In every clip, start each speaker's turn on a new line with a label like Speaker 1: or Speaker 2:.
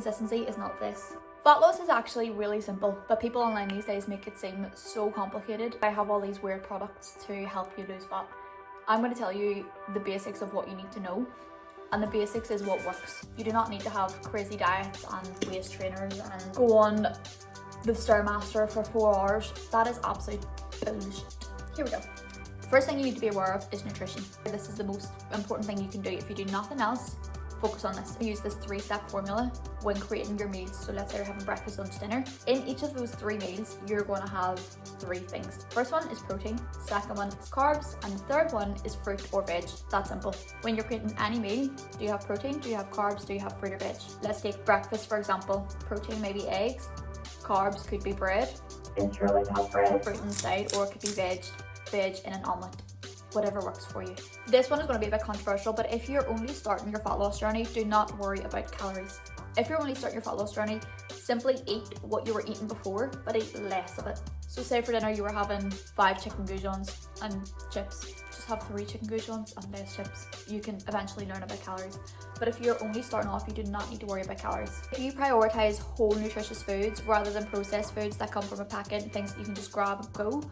Speaker 1: Consistency is not this. Fat loss is actually really simple, but people online these days make it seem so complicated. I have all these weird products to help you lose fat. I'm going to tell you the basics of what you need to know, and the basics is what works. You do not need to have crazy diets and waist trainers and go on the Stairmaster for 4 hours. That is absolute bullshit. Here we go. First thing you need to be aware of is nutrition. This is the most important thing you can do. If you do nothing else, focus on this. Use this 3-step formula when creating your meals. So let's say you're having breakfast, lunch, dinner. In each of those 3 meals, you're going to have 3 things. First one is protein, second one is carbs, and the third one is fruit or veg. That's simple. When you're creating any meal, do you have protein, do you have carbs, do you have fruit or veg? Let's take breakfast for example. Protein, maybe eggs. Carbs could be bread.
Speaker 2: It's really not bread.
Speaker 1: Fruit inside, or it could be veg in an omelette. Whatever works for you. This one is going to be a bit controversial, but if you're only starting your fat loss journey, do not worry about calories. If you're only starting your fat loss journey, simply eat what you were eating before, but eat less of it. So say for dinner you were having 5 chicken goujons and chips. Just have 3 chicken goujons and less chips. You can eventually learn about calories. But if you're only starting off, you do not need to worry about calories. If you prioritize whole nutritious foods rather than processed foods that come from a packet and things that you can just grab and go,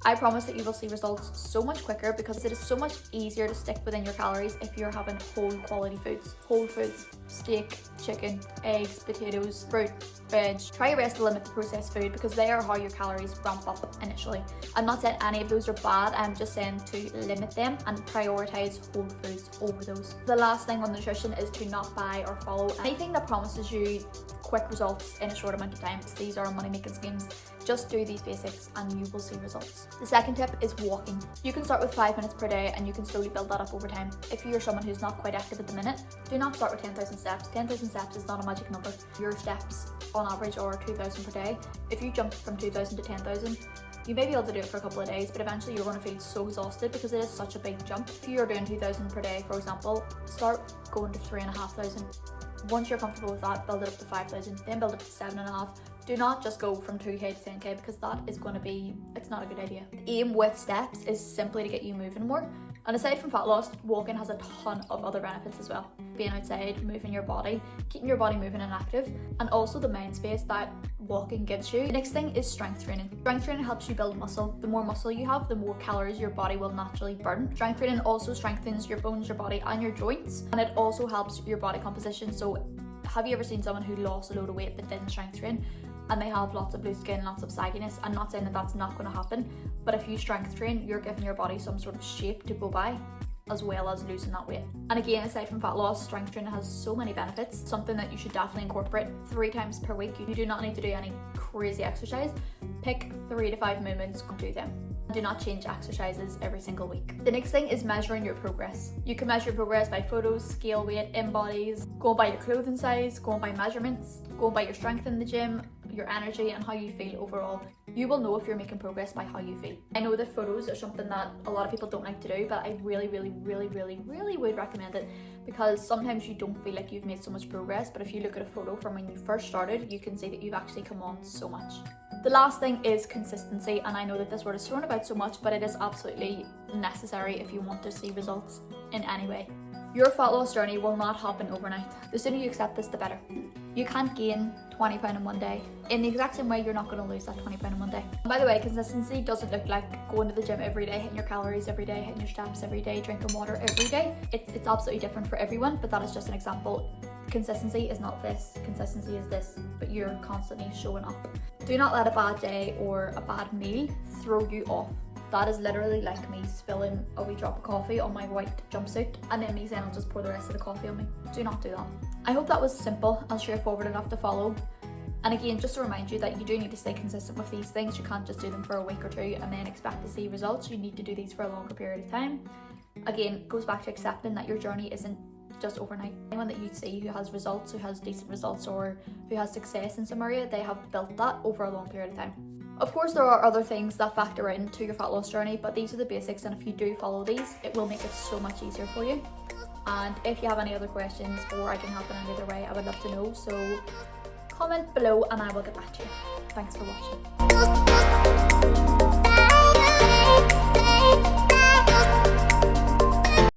Speaker 1: I promise that you will see results so much quicker, because it is so much easier to stick within your calories if you're having whole quality foods. Whole foods, steak, chicken, eggs, potatoes, fruit, veg. Try your best to limit the processed food, because they are how your calories ramp up initially. I'm not saying any of those are bad, I'm just saying to limit them and prioritize whole foods over those. The last thing on nutrition is to not buy or follow anything that promises you quick results in a short amount of time. These are money making schemes. Just do these basics and you will see results. The second tip is walking. You can start with 5 minutes per day and you can slowly build that up over time. If you're someone who's not quite active at the minute, do not start with 10,000 steps. 10,000 steps is not a magic number. Your steps on average are 2,000 per day. If you jump from 2,000 to 10,000, you may be able to do it for a couple of days, but eventually you're going to feel so exhausted because it is such a big jump. If you're doing 2,000 per day, for example, start going to 3,500. Once you're comfortable with that, build it up to 5,000, then build it to 7,500. Do not just go from 2k to 10k, because that is going to be, it's not a good idea. The aim with steps is simply to get you moving more. And aside from fat loss, walking has a ton of other benefits as well. Being outside, moving your body, keeping your body moving and active, and also the mind space that walking gives you. The next thing is strength training. Strength training helps you build muscle. The more muscle you have, the more calories your body will naturally burn. Strength training also strengthens your bones, your body, and your joints, and it also helps your body composition. So have you ever seen someone who lost a load of weight but didn't strength train, and they have lots of loose skin, lots of sagginess? I'm not saying that that's not going to happen, but if you strength train, you're giving your body some sort of shape to go by, as well as losing that weight. And again, aside from fat loss, strength training has so many benefits. Something that you should definitely incorporate 3 times per week. You do not need to do any crazy exercise. Pick 3 to 5 movements, go do them. Do not change exercises every single week. The next thing is measuring your progress. You can measure your progress by photos, scale weight, in bodies, go by your clothing size, go by measurements, go by your strength in the gym, your energy, and how you feel overall. You will know if you're making progress by how you feel. I know that photos are something that a lot of people don't like to do, but I really would recommend it, because sometimes you don't feel like you've made so much progress, but if you look at a photo from when you first started, you can see that you've actually come on so much. The last thing is consistency, and I know that this word is thrown about so much, but it is absolutely necessary if you want to see results in any way. Your fat loss journey will not happen overnight. The sooner you accept this, the better. You can't gain 20 pounds in one day. In the exact same way, you're not going to lose that 20 pounds in one day. And by the way, consistency doesn't look like going to the gym every day, hitting your calories every day, hitting your steps every day, drinking water every day. It's absolutely different for everyone, but that is just an example. Consistency is not this, consistency is this, but you're constantly showing up. Do not let a bad day or a bad meal throw you off. That is literally like me spilling a wee drop of coffee on my white jumpsuit and then me saying I'll just pour the rest of the coffee on me. Do not do that. I hope that was simple and straightforward enough to follow. And again, just to remind you that you do need to stay consistent with these things. You can't just do them for a week or 2 and then expect to see results. You need to do these for a longer period of time. Again, it goes back to accepting that your journey isn't just overnight. Anyone that you see who has results, who has decent results, or who has success in some area, they have built that over a long period of time. Of course, there are other things that factor into your fat loss journey, but these are the basics, and if you do follow these, it will make it so much easier for you. And if you have any other questions, or I can help in any other way, I would love to know. So comment below and I will get back to you. Thanks for watching.